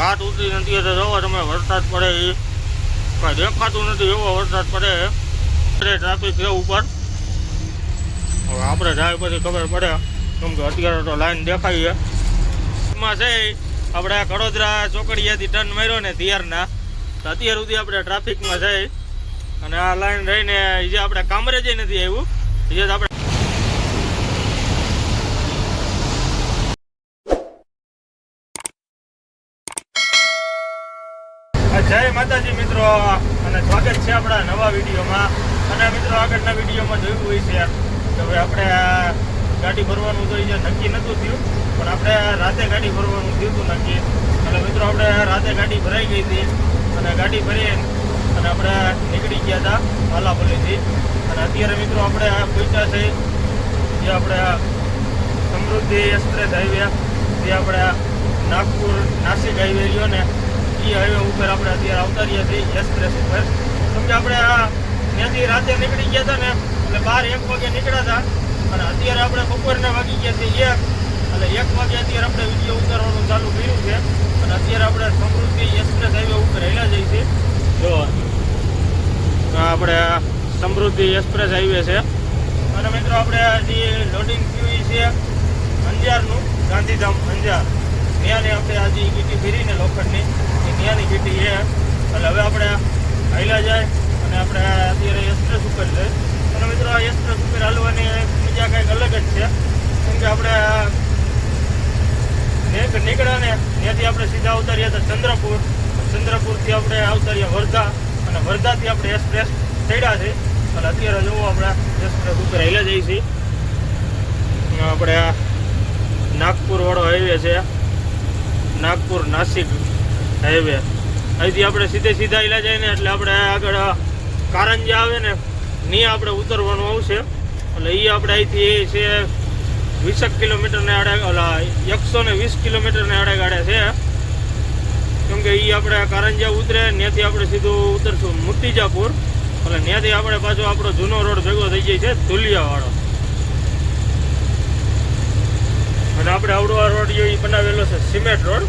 રાત ઉતરી નથી તો જોવો તમે વરસાદ પડે એ કાંઈ દેખાતું નથી એવો વરસાદ પડે ટ્રાફિક છે ઉપર. હવે આપણે જાય પછી ખબર પડે કેમ કે અત્યારે તો લાઈન દેખાય છે. એમાં છે આપણે કડોદરા ચોકડીએથી ટર્ન માર્યો ને તિયારના તો અત્યાર સુધી આપણે ટ્રાફિકમાં જઈ અને આ લાઈન રહીને જે આપણે કામરેજ નથી આવ્યું જે આપણે જય માતાજી મિત્રો અને સ્વાગત છે આપણા નવા વિડીયોમાં. અને મિત્રો આગળના વિડીયોમાં જોયું હોય છે કે હવે આપણે ગાડી ભરવાનું તો જે નક્કી નહોતું થયું પણ આપણે રાતે ગાડી ભરવાનું થયું હતું નક્કી. એટલે મિત્રો આપણે રાતે ગાડી ભરાઈ ગઈ હતી અને ગાડી ભરી અને આપણે નીકળી ગયા હતા વાલાપલ્લીથી. અને અત્યારે મિત્રો આપણે પહોંચ્યા છે જે આપણે સમૃદ્ધિ એક્સપ્રેસ હાઈવે જે આપણે નાગપુર નાસિક હાઈવે રહ્યો ને એ હાઈવે ઉપર આપણે અત્યારે આવતા રહ્યા છીએ એક્સપ્રેસ ઉપર. કેમ કે આપણે ત્યાંથી રાતે નીકળી ગયા હતા ને એટલે 12-1 વાગે નીકળ્યા હતા અને અત્યારે આપણે બપોરના વાગી ગયા છીએ 1 એટલે 1 વાગે અત્યારે આપણે વિડીયો ઉતારવાનું ચાલુ કર્યું છે. અને અત્યારે આપણે સમૃદ્ધિ એક્સપ્રેસ હાઈવે ઉપર હેલા જઈએ છીએ. જો આપણે સમૃદ્ધિ એક્સપ્રેસ હાઈવે છે અને મિત્રો આપણે જે લોડિંગ થયું છે અંજારનું ગાંધીધામ અંજાર ત્યાંની આપણે આજે ગીટી ફેરીને લોખંડની ત્યાંની ગીટી છે. એટલે હવે આપણે હાલ્યા જાય અને આપણે અત્યારે એક્સપ્રેસ ઉપર જઈએ. અને મિત્રો આ એક્સપ્રેસ ઉપર હાલવાની મજા કંઈક અલગ જ છે. કેમ કે આપણે નીકળ્યા ને ત્યાંથી આપણે સીધા આવતા રહ્યા હતા ચંદ્રપુરથી આપણે આવતા રહ્યા વર્ધા અને વર્ધાથી આપણે એક્સપ્રેસ ચડ્યા છે. એટલે અત્યારે જોવો આપણે એક્સપ્રેસ ઉપર હાલ્યા જઈએ છીએ. આપણે નાગપુર વાળો હાઈવે છે નાગપુર નાસિક હાઈવે. અહીંથી આપણે સીધા હાલ્યા જાય ને એટલે આપણે આગળ કારંજા આવે ને ત્યાં આપણે ઉતરવાનું આવશે. એટલે એ આપણે અહીંથી છે 20 કિલોમીટરને આડે 120 કિલોમીટરને આડે ગાડે છે. કેમ કે એ આપણે કારંજા ઉતરે ત્યાંથી આપણે સીધું ઉતરશું મુતીજાપુર. એટલે ત્યાંથી આપણે પાછો આપણો જૂનો રોડ ભેગો થઈ જાય છે ધુલિયાવાળો. અને આપણે આવડો આ રોડ એ બનાવેલો છે સિમેન્ટ રોડ.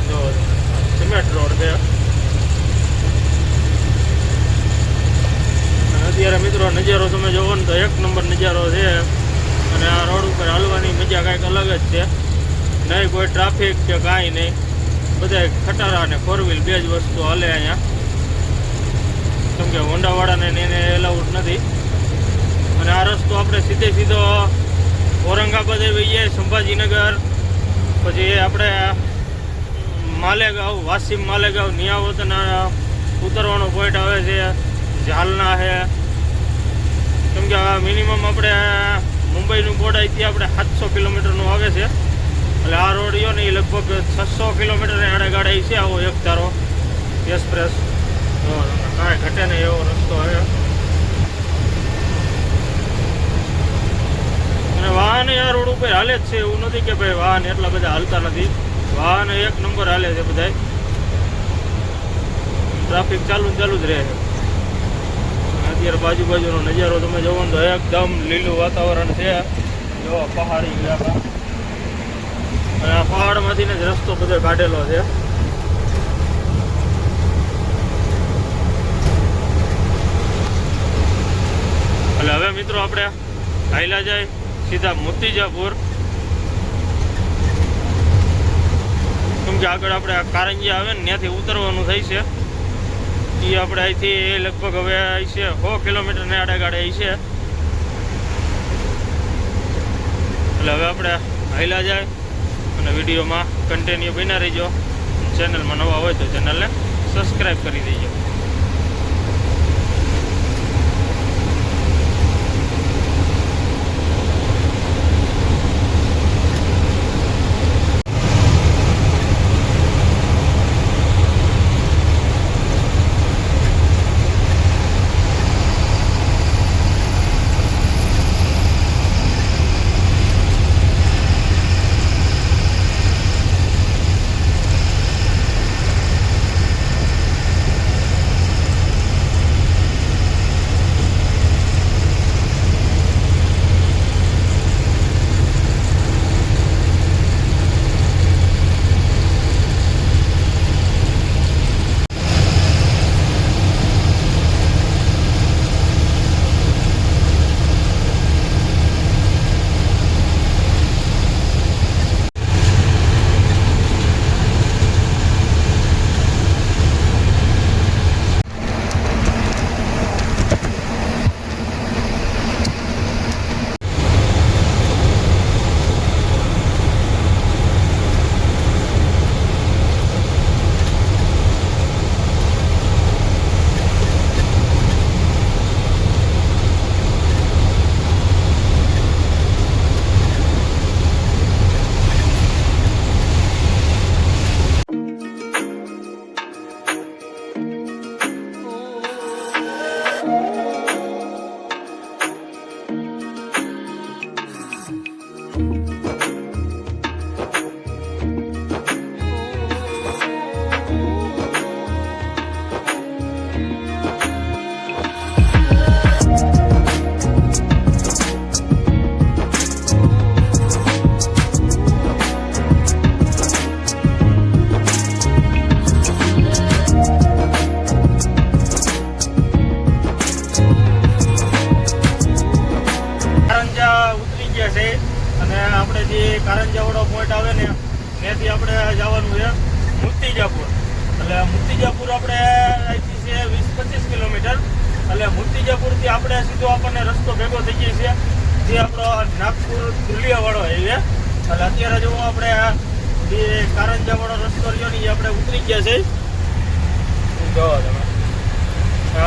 જો સિમેન્ટ રોડ છે. અને અત્યારે મિત્રો નજારો તમે જોવો ને તો 1 નંબર નજારો છે. અને આ રોડ ઉપર હાલવાની મજા કાંઈક અલગ જ છે. નહીં કોઈ ટ્રાફિક કે કાંઈ નહીં, બધા ખટારા અને 4 વ્હીલ બે જ વસ્તુ હાલે અહીંયા. કેમ કે હોન્ડાવાળાને એને એલાઉડ નથી. અને આ રસ્તો આપણે સીધો ઔરંગાબાદ આવીએ સંભાજીનગર પછી આપણે માલેગાંવ વાસીમ માલેગાંવ નિયાવતના ઉતરવાનો પોઈન્ટ આવે છે ઝાલના છે. કેમ કે મિનિમમ આપણે મુંબઈનું બોર્ડ અહીંથી આપણે 700 કિલોમીટરનું આવે છે. એટલે આ રોડ રહ્યો ને એ લગભગ 600 કિલોમીટરને આડે ગાડે છે આવો એક ધારો એક્સપ્રેસ. કાંઈ ઘટે નહીં એવો રસ્તો છે. અને વાહન આ રોડ ઉપર હાલે જ છે, એવું નથી કે ભાઈ વાહન એટલા બધા હાલતા નથી. વાહન 1 નંબર હાલે છે બધા. ટ્રાફિક ચાલુ જ રહે છે. અત્યારે બાજુનો નજારો તમે જોવો ને તો એકદમ લીલું વાતાવરણ છે. જો પહાડી ઇલાકા અને આ પહાડમાંથી જ રસ્તો બધો કાઢેલો છે. એટલે હવે મિત્રો આપણે હાલ્યા જાય સીધા મુતીજાપુર. કેમ કે આગળ આપણે કારંજી આવે ને ત્યાંથી ઉતરવાનું થાય છે. એ આપણે અહીંથી લગભગ હવે અહીં છે 100 કિલોમીટરને આડે ગાડે અહીં છે. એટલે હવે આપણે હાલ્યા જાય અને વિડીયોમાં કન્ટિન્યુ બન્યા રહીજો. ચેનલમાં નવા હોય તો ચેનલને સબસ્ક્રાઈબ કરી દેજો. આપણે જે કારંજાવાળો પોઈન્ટ આવે ને ત્યાંથી આપણે જવાનું છે મુર્તિજાપુર. એટલે મુર્તિજાપુર આપણે અહીંથી છે 20-25 કિલોમીટર. એટલે મુર્તિજાપુરથી આપણે સીધો આપણને રસ્તો ભેગો થઈ જાય છે જે આપણો નાગપુર ધુલિયાવાળો હાઈવે. એટલે અત્યારે જો આપણે જે કારંજાવાળો રસ્તો રહ્યો ને એ આપણે ઉતરી ગયા છે. જો તમે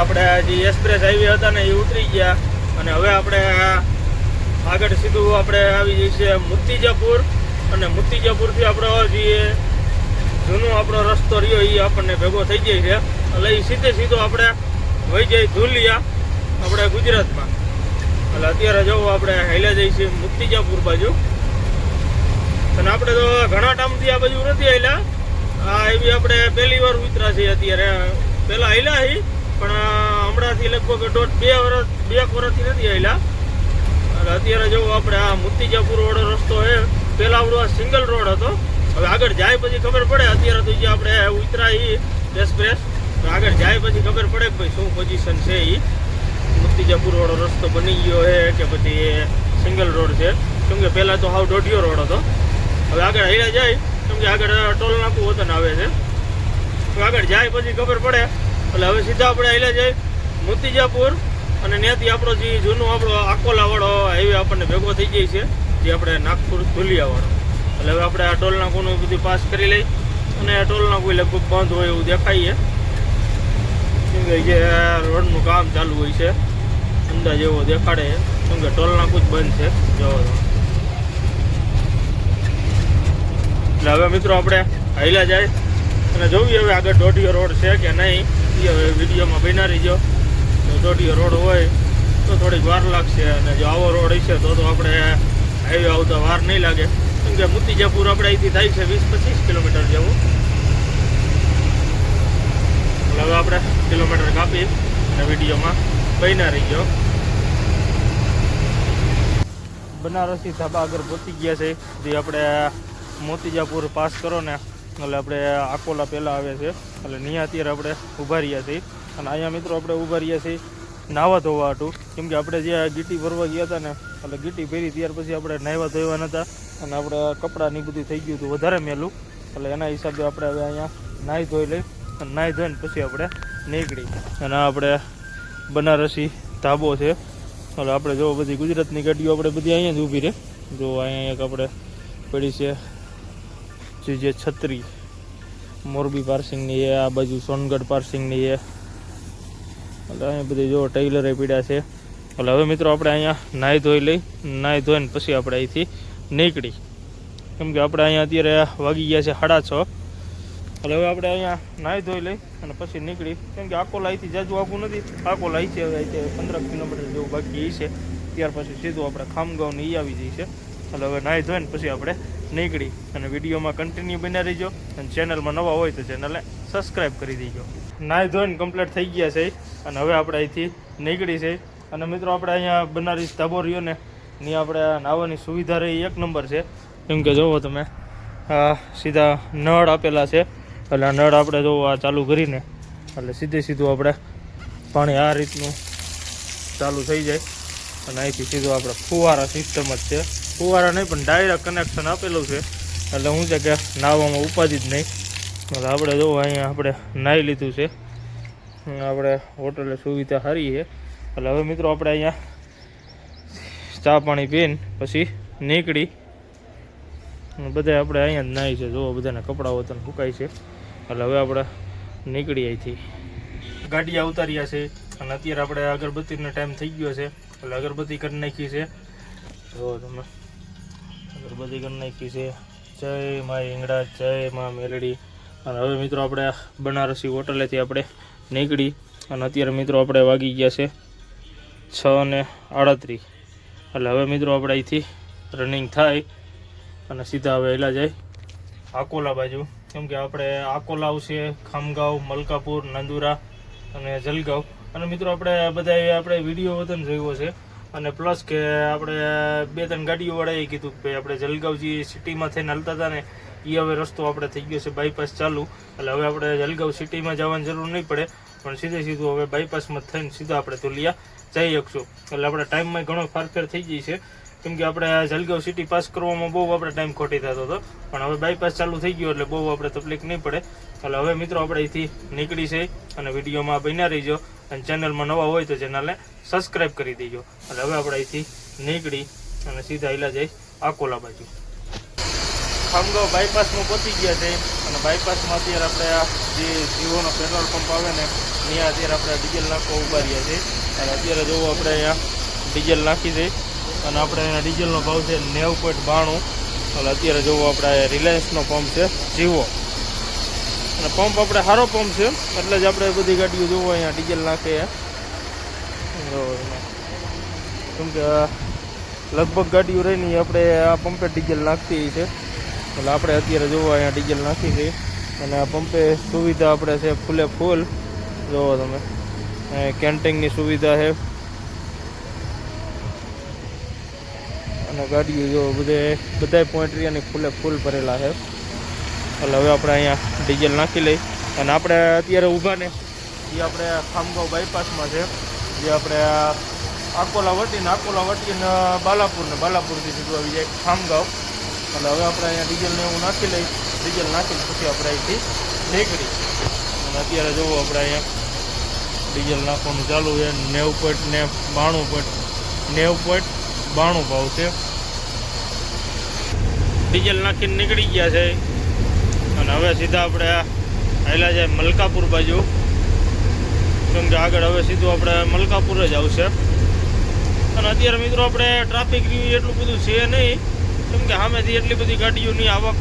આપણે જે એક્સપ્રેસ હાઈવે હતા ને એ ઉતરી ગયા અને હવે આપણે આગળ સીધું આપણે આવી જઈએ છીએ મુર્તિજાપુર. અને મુર્તિજાપુરથી આપણો જે જૂનો આપણો રસ્તો રહ્યો એ આપણને ભેગો થઈ જાય છે. એટલે એ સીધો આપણે વહી જાય ધુલિયા આપણે ગુજરાતમાં. એટલે અત્યારે જવું આપણે હાલ્યા જઈએ છીએ મુર્તિજાપુર બાજુ. અને આપણે તો ઘણા ટાઈમથી આ બાજુ નથી હાલ્યા. આ એવી આપણે પહેલી વાર ઉતરા છીએ અત્યારે. પહેલાં હાલ્યા હી પણ હમણાંથી લગભગ 2 વર્ષથી નથી હાલ્યા. અત્યારે જો આપણે આ મુર્તિજાપુર વાળો રસ્તો છે. પેલા આપણો આ સિંગલ રોડ હતો. હવે આગળ જાય પછી ખબર પડે. અત્યારે તો જે આપણે ઉતરા એક્સપ્રેસ આગળ જાય પછી ખબર પડે કે ભાઈ શું પોઝિશન છે. એ મુર્તિજાપુર વાળો રસ્તો બની ગયો છે કે પછી સિંગલ રોડ છે. કેમ કે પહેલાં તો હાવ દોઢિયો રોડ હતો. હવે આગળ હાલ્યા જાય કેમ કે આગળ ટોલ નાકું વતન આવે છે. તો આગળ જાય પછી ખબર પડે. એટલે હવે સીધા આપણે હાલ્યા જાય મુર્તિજાપુર. અને ત્યાંથી આપણો જે જૂનો આપણો આકોલાવાળો હાઈવે આપણને ભેગો થઈ જાય છે જે આપણે નાગપુર ધુલિયાવાળો. એટલે હવે આપણે આ ટોલ નાકુનું બધું પાસ કરી લઈ. અને ટોલ નાકું લગભગ બંધ હોય એવું દેખાઈએ કેમ કે જે રોડનું કામ ચાલુ હોય છે અંદાજ એવો દેખાડે. કેમ કે ટોલ નાકું જ બંધ છે. જોવો એટલે હવે મિત્રો આપણે હાલ્યા જાય અને જોઈએ હવે આગળ દોઢિયો રોડ છે કે નહીં એ હવે વિડીયોમાં બના રહીજો. દોઢિયો રોડ હોય તો થોડીક વાર લાગશે અને જો આવો રોડ હશે તો આપણે હાઈવે આવતા વાર નહીં લાગે. કેમ કે મુર્તિજાપુર આપણે અહીંથી થાય છે 20-25 કિલોમીટર જેવું. એટલે હવે આપણે કિલોમીટર કાપી અને વિડીયોમાં બના રહીજો. બનારસી ધાબા આગળ પહોંચી ગયા છે. જે આપણે મુર્તિજાપુર પાસ કરો ને એટલે આપણે આકોલા પહેલાં આવે છે. એટલે ત્યાં અત્યારે આપણે ઊભા રહ્યા છીએ. અને અહીંયા મિત્રો આપણે ઊભા રહ્યા છીએ નાહવા ધોવા હતું. કેમ કે આપણે જે ગીટી ભરવા ગયા હતા ને એટલે ગીટી ભરી ત્યાર પછી આપણે નાહવા ધોવા નહોતા અને આપણે કપડાં ને બધું થઈ ગયું હતું વધારે મેલું. એટલે એના હિસાબે આપણે હવે અહીંયા નાહી ધોઈ લઈ અને નાહી ધોઈને પછી આપણે નીકળી. અને આપણે બનારસી ધાબો છે. એટલે આપણે જો બધી ગુજરાતની ગાડીઓ આપણે બધી અહીંયા જ ઊભી રહે. જો અહીંયા એક આપણે પડી છે જે છત્રી મોરબી પાર્સિંગની છે. આ બાજુ સોનગઢ પાર્સિંગની છે. એટલે અહીંયા બધી જો ટેલરે પીડ્યા છે. એટલે હવે મિત્રો આપણે અહીંયા નાહી ધોઈ લઈ. નાહી ધોઈને પછી આપણે અહીંથી નીકળી. કેમ કે આપણે અહીંયા અત્યારે વાગી ગયા છે 6:30. એટલે હવે આપણે અહીંયા નાહી ધોઈ લઈ અને પછી નીકળી. કેમ કે આકોલા અહીંથી જાજુ આગું નથી. આકોલા અહીં છે હવે અહીંથી 15 કિલોમીટર જેવું બાકી છે. ત્યાર પછી સીધું આપણે ખામગાંવની એ આવી જઈએ છે. એટલે હવે નાહી ધોઈને પછી આપણે નીકળી. અને વિડીયોમાં કન્ટિન્યુ બન્યા રહીજો. અને ચેનલમાં નવા હોય તો ચેનલને સબસ્ક્રાઈબ કરી દેજો. નાહી ધોઈને કમ્પ્લીટ થઈ ગયા છે અને હવે આપણે અહીંથી નીકળી છે. અને મિત્રો આપણે અહીંયા બનારસ ધાબો રહ્યો ને ત્યાં આપણે નાહવાની સુવિધા રહી 1 નંબર છે. કેમ કે જુઓ તમે સીધા નળ આપેલા છે. એટલે આ નળ આપણે જો આ ચાલુ કરીને એટલે સીધું આપણે પાણી આ રીતનું ચાલુ થઈ જાય. અને અહીંથી સીધું આપણે ફુવારા સિસ્ટમ જ છે. ફુવારા નહીં પણ ડાયરેક્ટ કનેક્શન આપેલું છે. એટલે શું છે કે નાહવામાં ઉપાધિ જ નહીં. એટલે આપણે જો અહીંયા આપણે નાહી લીધું છે. આપણે હોટલે સુવિધા સારી છે. એટલે હવે મિત્રો આપણે અહીંયા ચા પાણી પીને પછી નીકળી. બધા આપણે અહીંયા જ નાહી છે. જુઓ બધાના કપડાં વતન સુકાય છે. એટલે હવે આપણે નીકળી અહીંથી ગાડીયા ઉતાર્યા છે. અને અત્યારે આપણે અગરબત્તીનો ટાઈમ થઈ ગયો છે. એટલે અગરબત્તી કરી નાખી છે. જુઓ તમે અગરબત્તી કરી નાખી છે. જય મા ઈંગડા, જય મા મેલડી. અને હવે મિત્રો આપણે બનારસી હોટલેથી આપણે નીકળી. અને અત્યારે મિત્રો આપણે વાગી ગયા છે 6:38. એટલે હવે મિત્રો આપણે અહીંથી રનિંગ થાય અને સીધા હવે એલા જાય આકોલા બાજુ, કેમ કે આપણે આકોલા આવશે, ખામગાંવ, મલકાપુર, નંદુરા અને જલગાંવ. અને મિત્રો આપણે વિડીયો વતન જોયો છે અને પ્લસ કે આપણે 2-3 ગાડીઓવાળાએ કીધું કે ભાઈ આપણે જલગાંવ જે સિટીમાં થઈને હાલતા હતા ને એ હવે રસ્તો આપણે થઈ ગયો છે બાયપાસ ચાલુ, એટલે હવે આપણે જલગાંવ સિટીમાં જવાની જરૂર નહીં પડે, પણ સીધું હવે બાયપાસમાં થઈને સીધા આપણે ધોલિયા જઈ શકશું. એટલે આપણે ટાઈમમાં ઘણો ફારફેર થઈ ગઈ છે, કેમ કે આપણે જલગાંવ સિટી પાસ કરવામાં બહુ આપણે ટાઈમ ખોટી થતો હતો, પણ હવે બાયપાસ ચાલુ થઈ ગયો એટલે બહુ આપણે તકલીફ નહીં પડે. એટલે હવે મિત્રો આપણે અહીંથી નીકળી છે અને વિડીયોમાં બન્યા રહીજો અને ચેનલમાં નવા હોય તો ચેનલને સબસ્ક્રાઈબ કરી દેજો. એટલે હવે આપણે અહીંથી નીકળી અને સીધા ઈલા જઈ આકોલા બાજુ. ખામગાંવ બાયપાસમાં પહોંચી ગયા છે અને બાયપાસમાં અત્યારે આપણે આ જે જીઓનો પેટ્રોલ પંપ આવે ને ત્યાં અત્યારે આપણે ડીઝલ નાખવા ઉભા રહ્યા છે. અને અત્યારે જોવો આપણે અહીંયા ડીઝલ નાખી છે અને આપણે અહીંયા ડીઝલનો ભાવ છે 9.92. એટલે અત્યારે જોવો આપણે રિલાયન્સનો પંપ છે જીવો, અને પંપ આપણે સારો પંપ છે એટલે જ આપણે બધી ગાડીઓ જોવો અહીંયા ડીઝલ નાખે, કેમ કે લગભગ ગાડીઓ રહીને આપણે આ પંપે ડીઝલ નાખતી છે. એટલે આપણે અત્યારે જોવો અહીંયા ડીઝલ નાખી છે અને આ પંપે સુવિધા આપણે છે ફૂલે ફૂલ. જોવો તમે કેન્ટિંગની સુવિધા છે અને ગાડીઓ જો બધા પોઈન્ટ એરિયાની ફૂલે ફૂલ ભરેલા છે. એટલે હવે આપણે અહીંયા ડીઝલ નાખી લઈ અને આપણે અત્યારે ઊભા ને એ આપણે ખામગાંવ બાયપાસમાં છે, જે આપણે આકોલા વટીને બાલાપુરથી સીધું આવી જાય ખામગાંવ. એટલે હવે આપણે અહીંયા ડીઝલને એવું નાખી લઈ, ડીઝલ નાખીને પછી આપણે અહીંથી નીકળી. અને અત્યારે જોવો આપણે અહીંયા ડીઝલ નાખવાનું ચાલુ છે, 90.92 ભાવ છે. ડીઝલ નાખીને નીકળી ગયા છે અને હવે સીધા આપણે આયલા જાય મલકાપુર બાજુ, કેમ કે આગળ હવે સીધું આપણે મલકાપુર જ આવશે. અને અત્યારે મિત્રો આપણે ટ્રાફિક રિવ્યુ એટલું બધું છે નહીં, કેમ કે સામેથી એટલી બધી ગાડીઓની આવક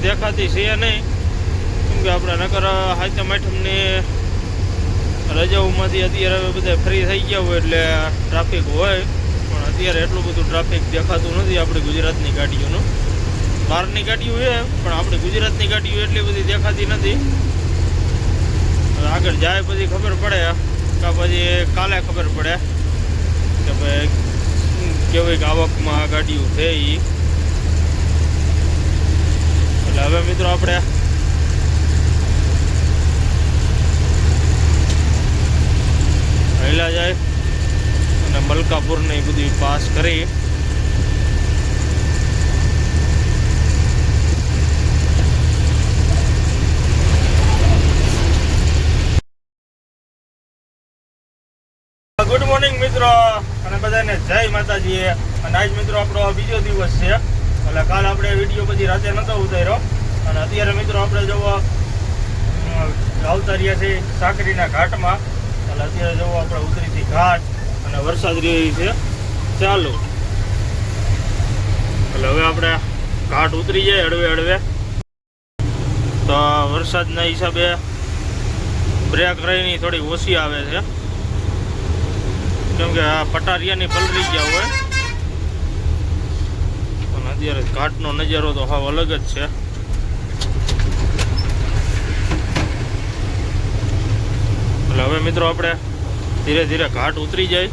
દેખાતી છે નહીં, કેમ કે આપણે નકર હાથમ આઠમની રજાઓમાંથી અત્યારે હવે બધા ફ્રી થઈ ગયા હોય એટલે ટ્રાફિક હોય, પણ અત્યારે એટલું બધું ટ્રાફિક દેખાતું નથી આપણી ગુજરાતની ગાડીઓનું. બહારની ગાડીઓ છે પણ આપણી ગુજરાતની ગાડીઓ એટલી બધી દેખાતી નથી. આગળ જાય પછી ખબર પડે કે પછી કાલે ખબર પડે કે ભાઈ કેવી આવકમાં આ ગાડીઓ છે એ. એટલે હવે મિત્રો આપણે હેલા જાય અને મલકાપુરને એ બધી પાસ કરી. ગુડ મોર્નિંગ મિત્રો અને બધાને જય માતાજી. અને આજ મિત્રો આપણો બીજો દિવસ છે, એટલે કાલ આપણે વિડીયો પછી રાતે નતો ઉતાર્યો અને અત્યારે મિત્રો આપણે જોવો આવતા રહ્યા છે સાકરીના ઘાટમાં. એટલે અત્યારે જોવો આપણે ઉતરીથી ઘાટ અને વરસાદ રહી છે ચાલુ. એટલે હવે આપણે ઘાટ ઉતરી જાય હળવે તો વરસાદના હિસાબે બ્રેક રહીની થોડી ઓછી આવે છે, કેમ કે આ પટારિયાની પલરી ગયા હોય. અને અત્યારે ઘાટનો નજારો તો હાવ અલગ જ છે. એટલે હવે મિત્રો આપણે ધીરે ધીરે ઘાટ ઉતરી જાય.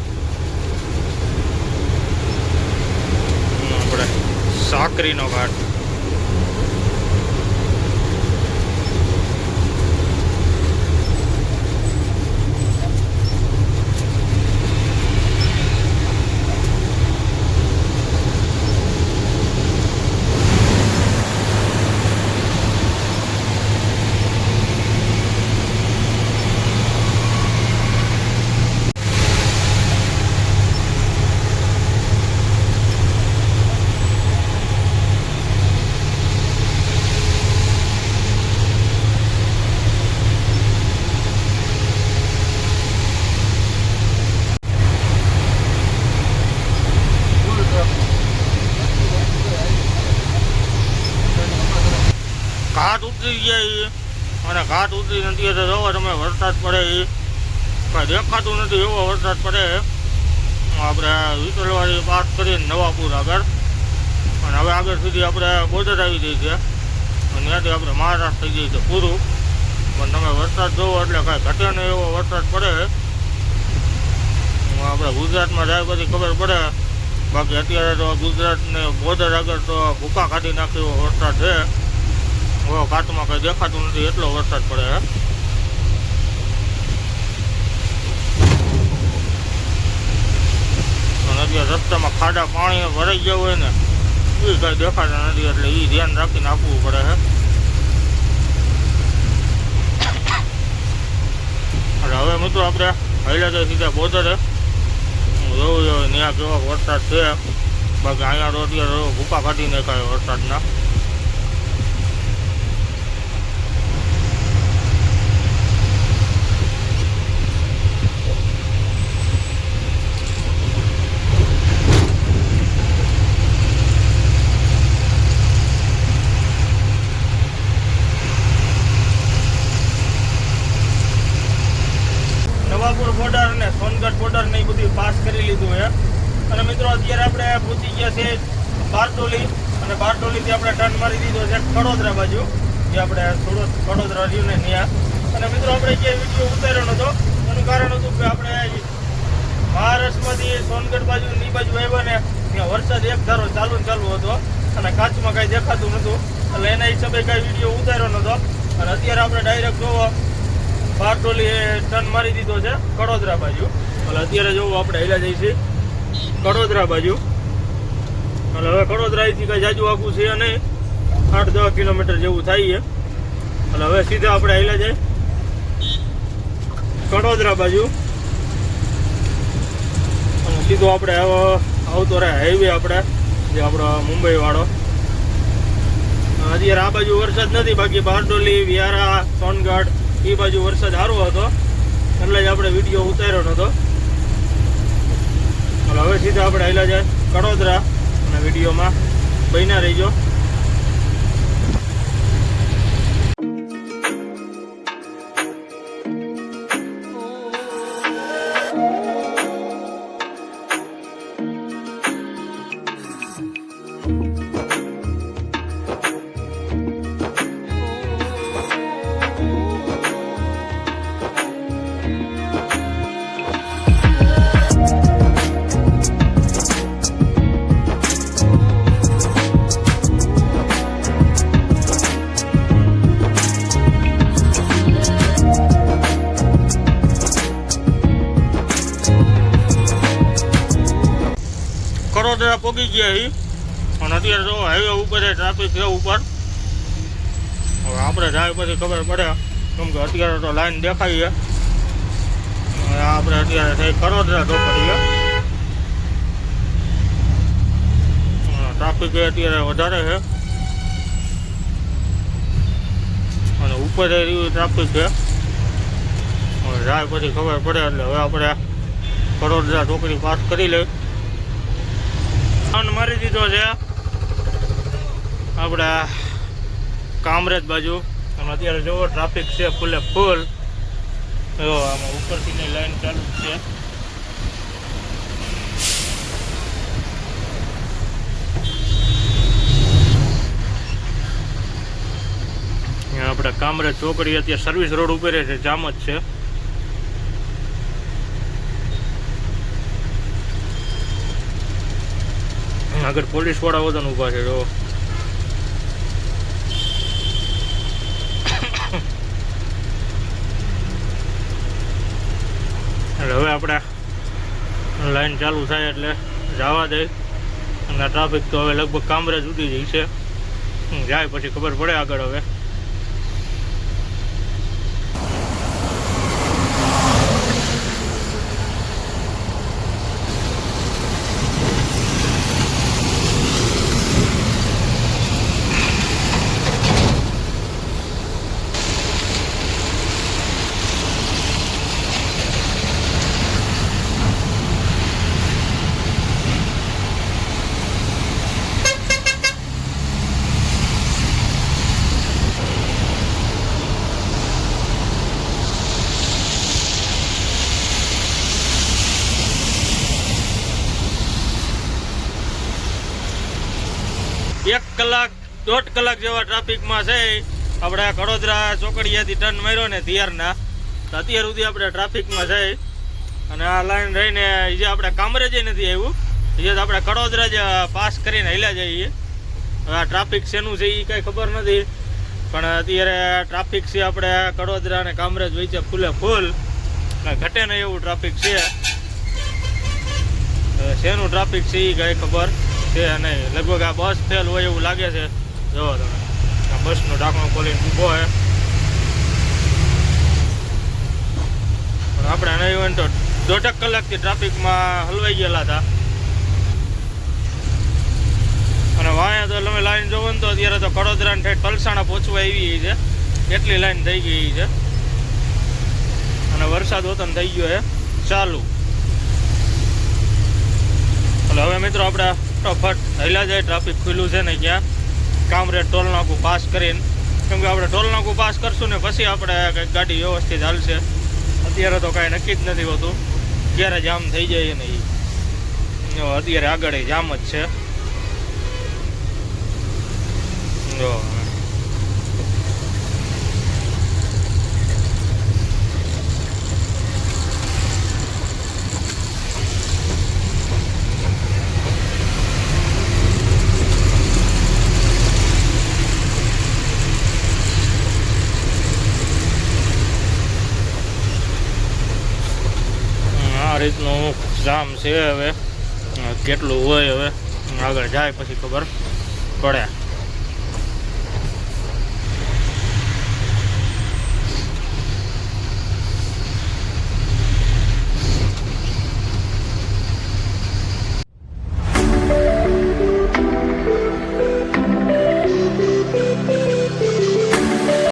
આપણે સાકરીનો ઘાટ. ઘાટ ઉતરી ગયા અને ઘાટ ઉતરી નથી એટલે જોવો તમે વરસાદ પડે એ કાંઈ દેખાતું નથી એવો વરસાદ પડે. આપણે વિઠ્ઠલવાડી પાસ કરીને નવાપુર આગળ આગળ સુધી આપણે બોર્ડર આવી ગઈ છે અને ત્યાંથી આપણે મહારાષ્ટ્ર થઈ ગઈ છે પૂરું. પણ તમે વરસાદ જોવો એટલે કાંઈ ઘટે નહીં એવો વરસાદ પડે. આપણે ગુજરાતમાં જાય પછી ખબર પડે. બાકી અત્યારે તો ગુજરાતને બોર્ડર આગળ તો ભૂકા કાઢી નાખે એવો વરસાદ છે. કાચમાં કંઈ દેખાતું નથી એટલો વરસાદ પડે. અને અત્યારે રસ્તામાં ખાડા પાણી ભરાઈ ગયા હોય ને એ કંઈ દેખાતા નથી એટલે એ ધ્યાન રાખીને આપવું પડે છે. એટલે હવે મિત્રો આપણે હાઈલા તો સીધા બોર્ડરે જોવું જોઈએ ત્યાં કેવો વરસાદ છે. બાકી અહીંયા તો અત્યારે ભૂકા કાઢી નાખાય વરસાદના. નવાપુર બોર્ડર અને સોનગઢ બોર્ડર ને એ બધું પાસ કરી લીધું છે. અને મિત્રો અત્યારે આપણે પહોંચી ગયા છે બારડોલી અને બારડોલીથી આપણે ટર્ન મારી દીધો છે કડોદરા બાજુ, જે આપણે થોડો કડોદરા રહ્યું ને ત્યાં. અને મિત્રો આપણે જે વિડીયો ઉતાર્યો નહોતો એનું કારણ હતું કે આપણે મહારાષ્ટ્રમાંથી સોનગઢ બાજુ ની બાજુ આવ્યા ને ત્યાં વરસાદ એક ધારો ચાલુ હતો અને કાચમાં કાંઈ દેખાતું નહોતું એટલે એના હિસાબે કાંઈ વિડીયો ઉતાર્યો નહોતો. અને અત્યારે આપણે ડાયરેક્ટ જોવો બારડોલી ટર્ન મારી દીધો છે કડોદરા બાજુ. એટલે અત્યારે જોવું આપણે હેલા જઈએ છીએ કડોદરા બાજુ. એટલે હવે કડોદરાથી કાંઈ જાજુ આખું છે નહીં, 8-10 કિલોમીટર જેવું થાય છે. એટલે હવે સીધા આપણે હેલા જાય કડોદરા બાજુ અને સીધો આપણે આવતો રહે હાઈવે આપણે જે આપણો મુંબઈ વાળો. અત્યારે આ બાજુ વરસાદ નથી, બાકી બારડોલી, વિયારા, સોનગઢ એ બાજુ વરસાદ સારો હતો એટલે જ આપણે વિડીયો ઉતાર્યો નહોતો. એટલે હવે સીધા આપણે હેલા જાય કડોદરા અને વિડીયોમાં બન્યા રહીજો. કડોદરા પહોંચી ગયા છીએ અને અત્યારે જો હાઈવે ઉપર ટ્રાફિક છે ઉપર. હવે આપણે જાય પછી ખબર પડે કેમ કે અત્યારે તો લાઈન દેખાય છે. આપણે અત્યારે થઈ કડોદરા ચોકડીએ. ટ્રાફિક અત્યારે વધારે છે અને ઉપર ટ્રાફિક છે. હવે જાય પછી ખબર પડે એટલે હવે આપણે કડોદરા ચોકડી પાસ કરી લઈએ. મારી દીધો છે આપણે કામરેજ બાજુ અને અત્યારે જોવો ટ્રાફિક છે ફૂલે ફૂલ. જો આમાં ઉપરથી લાઈન ચાલુ છે. આપણે કામરેજ ચોકડી અત્યારે સર્વિસ રોડ ઉપર છે, જામ જ છે. આગળ પોલીસ વાળા વજન ઊભા છે જો. એટલે હવે આપણે લાઈન ચાલુ થાય એટલે જવા દે અને ટ્રાફિક તો હવે લગભગ કામરેજ ઉડી જાય છે. જાય પછી ખબર પડે આગળ. હવે 1 કલાક 1.5 કલાક જેવા ટ્રાફિકમાં છે. આપણે કડોદરા ચોકડીયાથી ટર્ન માર્યો ને તિયારના, તો અત્યાર સુધી આપણે ટ્રાફિકમાં છે. અને આ લાઈન રહીને જે આપણે કામરેજ નથી આવ્યું, જે આપણે કડોદરા જ પાસ કરીને હાલ્યા જઈએ. હવે આ ટ્રાફિક શેનું છે એ કાંઈ ખબર નથી, પણ અત્યારે ટ્રાફિક છે આપણે કડોદરા અને કામરેજ વચ્ચે ફૂલે ફૂલ, ઘટે નહીં એવું ટ્રાફિક છે. શેનું ટ્રાફિક છે એ કાંઈ ખબર છે નહીં. લગભગ આ બસ ફેલ હોય એવું લાગે છે. જુઓ તમે, આ બસનું ઢાંકણું ખોલીને ઊભો છે. પણ આપણે નહીં હોય તો 1.5 કલાકથી ટ્રાફિકમાં હલવાઈ ગયેલા હતા. અને વાયા તો તમે લાઈન જોવો ને તો અત્યારે તો કડોદરા ને પલસાણા પહોંચવા આવી છે, એટલી લાઈન થઈ ગઈ છે. અને વરસાદ હોતો થઈ ગયો છે ચાલુ. એટલે હવે મિત્રો આપણે ફટાફટ હૈલા જાય. ટ્રાફિક ખુલ્લું છે ને ક્યાં કામરેજ ટોલ નાકું પાસ કરીને, કેમ કે આપણે ટોલ નાકું પાસ કરશું ને પછી આપણે કંઈક ગાડી વ્યવસ્થિત હાલશે. અત્યારે તો કાંઈ નક્કી જ નથી હોતું ક્યારે જામ થઈ જાય ને એ. અત્યારે આગળ જામ જ છે. જો આ રીતનું જામ છે. હવે કેટલું હોય હવે આગળ જાય પછી ખબર પડે.